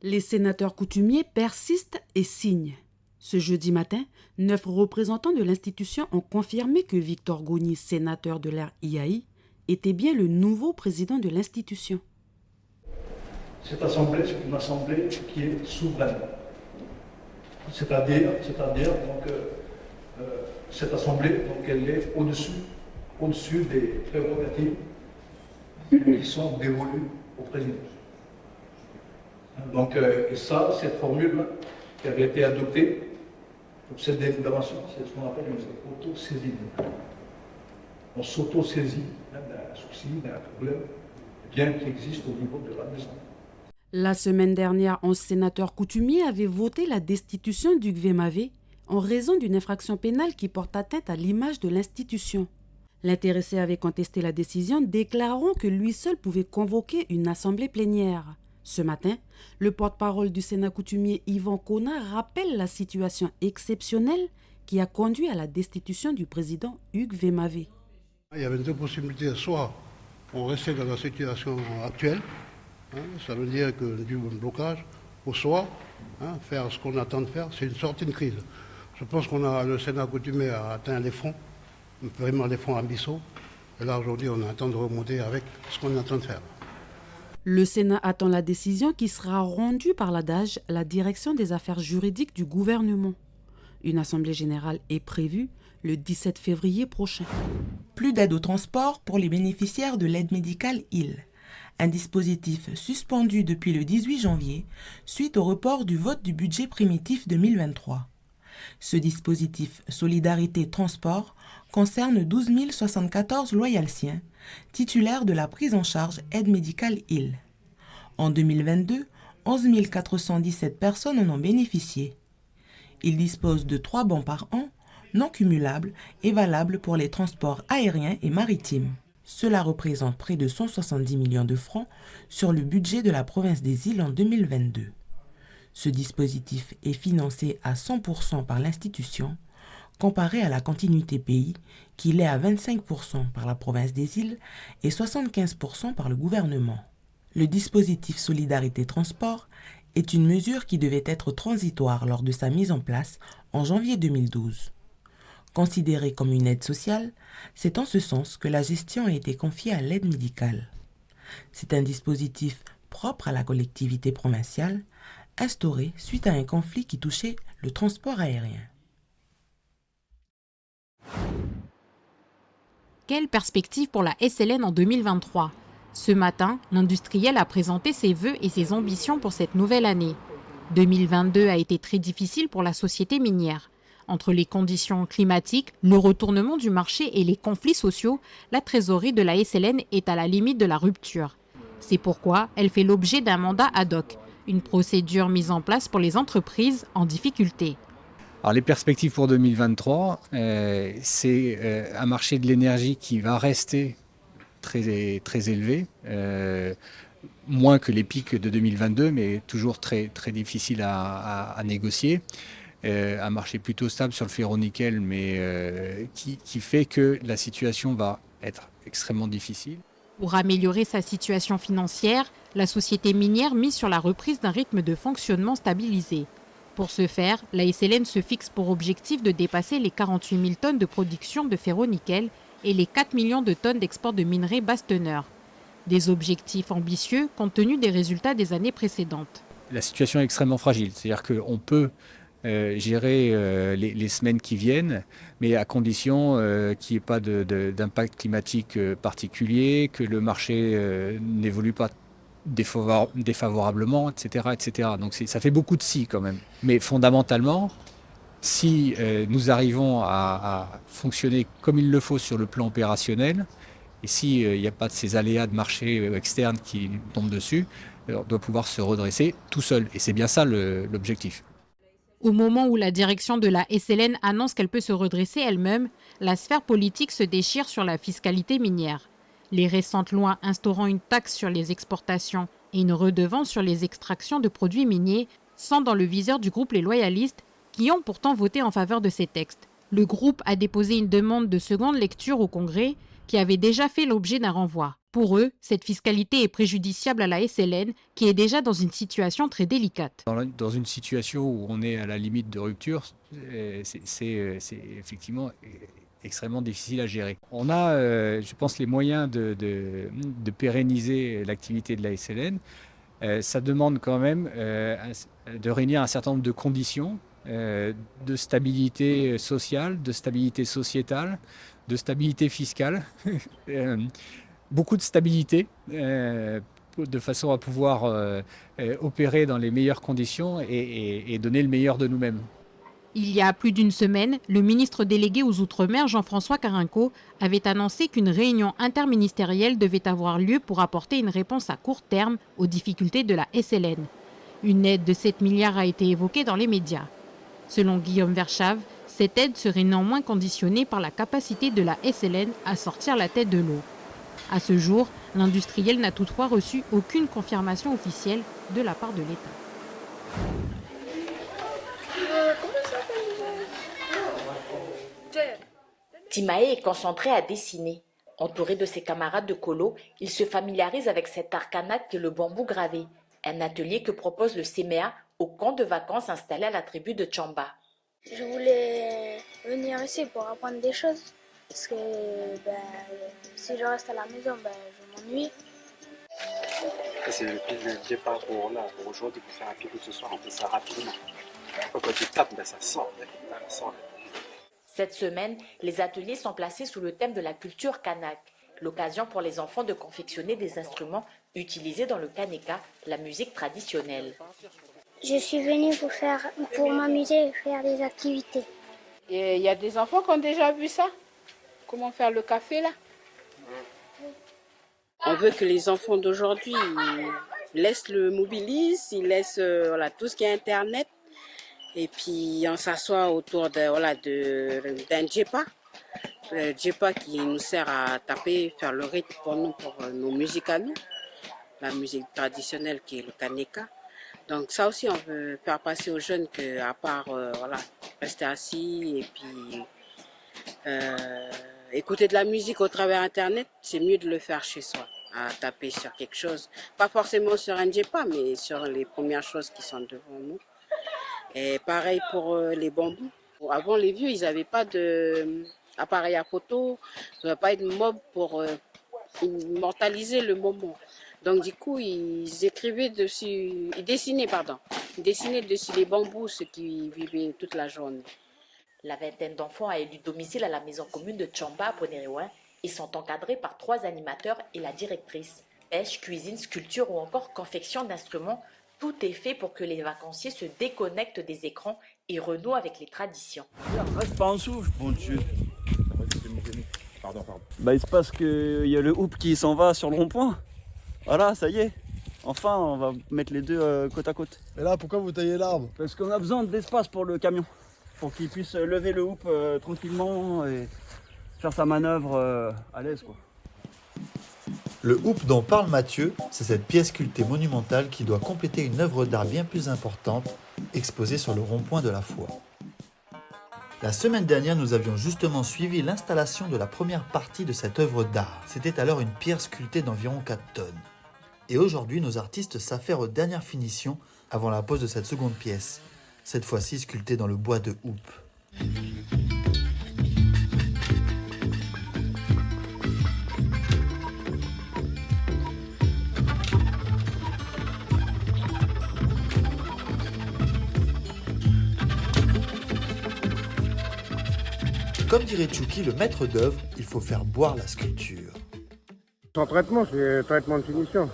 Les sénateurs coutumiers persistent et signent. Ce jeudi matin, 9 représentants de l'institution ont confirmé que Victor Goni, sénateur de l'ère IAI, était bien le nouveau président de l'institution. Cette assemblée, c'est une assemblée qui est souveraine. C'est-à-dire donc, cette assemblée, donc, elle est au-dessus des prérogatives qui sont dévolues au président. Donc, et ça, cette formule qui avait été adoptée pour cette délibération, c'est ce qu'on appelle une auto-saisine. On s'auto-saisit d'un souci, d'un problème, bien qu'il existe au niveau de la maison. La semaine dernière, 11 sénateurs coutumiers avaient voté la destitution d'Hugues Vémavé en raison d'une infraction pénale qui porte atteinte à l'image de l'institution. L'intéressé avait contesté la décision, déclarant que lui seul pouvait convoquer une assemblée plénière. Ce matin, le porte-parole du Sénat coutumier Yvan Kona rappelle la situation exceptionnelle qui a conduit à la destitution du président Hugues Vémavé. Il y avait deux possibilités, soit on restait dans la situation actuelle, ça veut dire que du blocage, ou soit faire ce qu'on attend de faire, c'est une sortie de crise. Je pense le Sénat coutumier a atteint les fonds, vraiment les fonds abyssaux, et là aujourd'hui on attend de remonter avec ce qu'on attend de faire. Le Sénat attend la décision qui sera rendue par l'ADAGE, la direction des affaires juridiques du gouvernement. Une assemblée générale est prévue le 17 février prochain. Plus d'aide au transport pour les bénéficiaires de l'aide médicale IL. Un dispositif suspendu depuis le 18 janvier suite au report du vote du budget primitif 2023. Ce dispositif Solidarité Transport concerne 12 074 loyalciens titulaires de la prise en charge aide médicale IL. En 2022, 11 417 personnes en ont bénéficié. Il dispose de 3 bons par an, non cumulables et valables pour les transports aériens et maritimes. Cela représente près de 170 millions de francs sur le budget de la province des Îles en 2022. Ce dispositif est financé à 100% par l'institution, comparé à la continuité pays, qui l'est à 25% par la province des Îles et 75% par le gouvernement. Le dispositif Solidarité Transport est une mesure qui devait être transitoire lors de sa mise en place en janvier 2012. Considéré comme une aide sociale, c'est en ce sens que la gestion a été confiée à l'aide médicale. C'est un dispositif propre à la collectivité provinciale, instauré suite à un conflit qui touchait le transport aérien. Quelle perspective pour la SLN en 2023 ? Ce matin, l'industriel a présenté ses vœux et ses ambitions pour cette nouvelle année. 2022 a été très difficile pour la société minière. Entre les conditions climatiques, le retournement du marché et les conflits sociaux, la trésorerie de la SLN est à la limite de la rupture. C'est pourquoi elle fait l'objet d'un mandat ad hoc, une procédure mise en place pour les entreprises en difficulté. Alors les perspectives pour 2023, c'est un marché de l'énergie qui va rester très, très élevé, moins que les pics de 2022, mais toujours très, très difficile à négocier. Un marché plutôt stable sur le ferro-nickel, mais qui fait que la situation va être extrêmement difficile. Pour améliorer sa situation financière, la société minière mise sur la reprise d'un rythme de fonctionnement stabilisé. Pour ce faire, la SLN se fixe pour objectif de dépasser les 48 000 tonnes de production de ferro-nickel et les 4 millions de tonnes d'export de minerais basse teneur. Des objectifs ambitieux compte tenu des résultats des années précédentes. La situation est extrêmement fragile, c'est-à-dire qu'on peut gérer les semaines qui viennent, mais à condition qu'il n'y ait pas d'impact climatique particulier, que le marché n'évolue pas défavorablement, etc., etc. Donc ça fait beaucoup de si quand même. Mais fondamentalement, si nous arrivons à fonctionner comme il le faut sur le plan opérationnel, et s'il n'y a pas de ces aléas de marché externes qui tombent dessus, on doit pouvoir se redresser tout seul. Et c'est bien ça l'objectif. Au moment où la direction de la SLN annonce qu'elle peut se redresser elle-même, la sphère politique se déchire sur la fiscalité minière. Les récentes lois instaurant une taxe sur les exportations et une redevance sur les extractions de produits miniers sont dans le viseur du groupe Les Loyalistes, qui ont pourtant voté en faveur de ces textes. Le groupe a déposé une demande de seconde lecture au Congrès qui avait déjà fait l'objet d'un renvoi. Pour eux, cette fiscalité est préjudiciable à la SLN, qui est déjà dans une situation très délicate. Dans une situation où on est à la limite de rupture, c'est effectivement extrêmement difficile à gérer. On a, je pense, les moyens de pérenniser l'activité de la SLN. Ça demande quand même de réunir un certain nombre de conditions de stabilité sociale, de stabilité sociétale, de stabilité fiscale, beaucoup de stabilité de façon à pouvoir opérer dans les meilleures conditions et donner le meilleur de nous-mêmes. Il y a plus d'une semaine, le ministre délégué aux Outre-mer, Jean-François Carenco, avait annoncé qu'une réunion interministérielle devait avoir lieu pour apporter une réponse à court terme aux difficultés de la SLN. Une aide de 7 milliards a été évoquée dans les médias. Selon Guillaume Verschave, cette aide serait néanmoins conditionnée par la capacité de la SLN à sortir la tête de l'eau. À ce jour, l'industriel n'a toutefois reçu aucune confirmation officielle de la part de l'État. Timae est concentré à dessiner. Entouré de ses camarades de colo, il se familiarise avec cet art kanak qu'est le bambou gravé, un atelier que propose le CEMEA au camp de vacances installé à la tribu de Tchamba. Je voulais venir ici pour apprendre des choses, parce que si je reste à la maison, je m'ennuie. C'est le plus de Djepa pour aujourd'hui, pour faire un pico ce soir, on fait ça rapidement. Quand tu tapes, ça sort. Cette semaine, les ateliers sont placés sous le thème de la culture kanak, l'occasion pour les enfants de confectionner des instruments utilisés dans le kaneka, la musique traditionnelle. Je suis venue pour m'amuser et faire des activités. Il y a des enfants qui ont déjà vu ça. Comment faire le café là? On veut que les enfants d'aujourd'hui laissent le mobilisme, ils laissent tout ce qui est Internet. Et puis on s'assoit autour d'un djepa. Le djepa qui nous sert à taper, faire le rythme pour nous, pour nos musiques à nous. La musique traditionnelle qui est le kaneka. Donc ça aussi on veut faire passer aux jeunes qu'à part rester assis et puis écouter de la musique au travers Internet, c'est mieux de le faire chez soi, à taper sur quelque chose. Pas forcément sur un djepa, mais sur les premières choses qui sont devant nous. Et pareil pour les bambous. Avant, les vieux, ils n'avaient pas d'appareil à photo, ils n'avaient pas de mob pour immortaliser le moment. Donc du coup, ils dessinaient dessus les bambous, ceux qui vivaient toute la journée. La vingtaine d'enfants a élu domicile à la maison commune de Tchamba à Poneriwen et sont encadrés par 3 animateurs et la directrice. Pêche, cuisine, sculpture ou encore confection d'instruments. Tout est fait pour que les vacanciers se déconnectent des écrans et renouent avec les traditions. Reste pas en dessous, bon Dieu. Pardon. Il se passe qu'il y a le hoop qui s'en va sur le rond-point. Voilà, ça y est. Enfin, on va mettre les deux côte à côte. Et là, pourquoi vous taillez l'arbre? Parce qu'on a besoin d'espace pour le camion. Pour qu'il puisse lever le hoop tranquillement et faire sa manœuvre à l'aise, quoi. Le hoop dont parle Mathieu, c'est cette pièce sculptée monumentale qui doit compléter une œuvre d'art bien plus importante, exposée sur le rond-point de la Foi. La semaine dernière, nous avions justement suivi l'installation de la première partie de cette œuvre d'art. C'était alors une pierre sculptée d'environ 4 tonnes. Et aujourd'hui, nos artistes s'affairent aux dernières finitions avant la pose de cette seconde pièce, cette fois-ci sculptée dans le bois de hoop. Comme dirait Tchouki, le maître d'œuvre, il faut faire boire la sculpture. Sans traitement, c'est traitement de finition.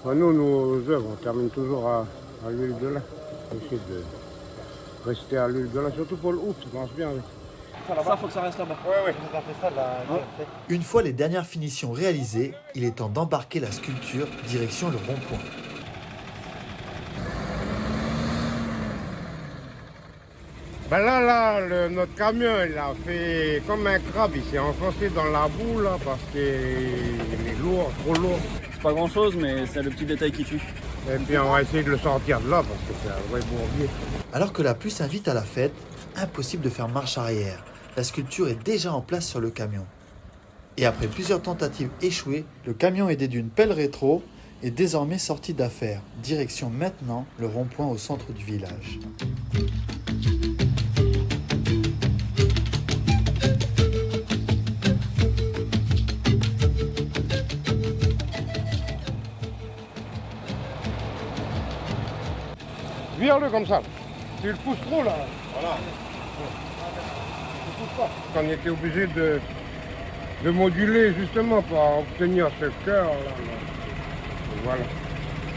Nous, nos œuvres, on termine toujours à l'huile de lin. On essaie de rester à l'huile de lin, surtout pour le hoop, ça marche bien. Ça, faut que ça reste là-bas. Oui, ça fait ça là. Une fois les dernières finitions réalisées, il est temps d'embarquer la sculpture direction le rond-point. Notre camion, il a fait comme un crabe, il s'est enfoncé dans la boue là, parce qu'il est lourd, trop lourd. C'est pas grand-chose, mais c'est le petit détail qui tue. Et puis on va essayer de le sortir de là, parce que c'est un vrai bourbier. Alors que la pluie s'invite à la fête, impossible de faire marche arrière. La sculpture est déjà en place sur le camion. Et après plusieurs tentatives échouées, le camion aidé d'une pelle rétro est désormais sorti d'affaire. Direction maintenant le rond-point au centre du village. Vire-le comme ça. Tu le pousses trop là. Voilà. Tu le pousses pas. On était obligé de moduler justement pour obtenir ce cœur là. Voilà.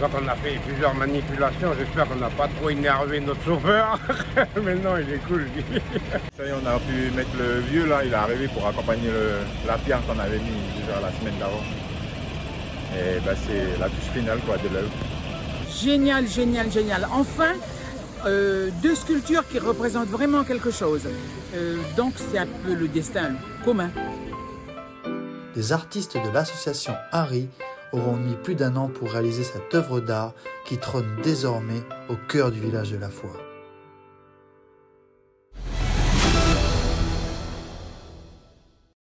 Donc on a fait plusieurs manipulations. J'espère qu'on n'a pas trop énervé notre chauffeur. Mais non, il est cool. Ça y est, on a pu mettre le vieux là. Il est arrivé pour accompagner la pierre qu'on avait mis déjà la semaine d'avant. Et ben, c'est la touche finale quoi, de l'œuvre. Génial, génial, génial. Enfin, deux sculptures qui représentent vraiment quelque chose. Donc c'est un peu le destin commun. Les artistes de l'association Harry auront mis plus d'1 an pour réaliser cette œuvre d'art qui trône désormais au cœur du village de la Foi.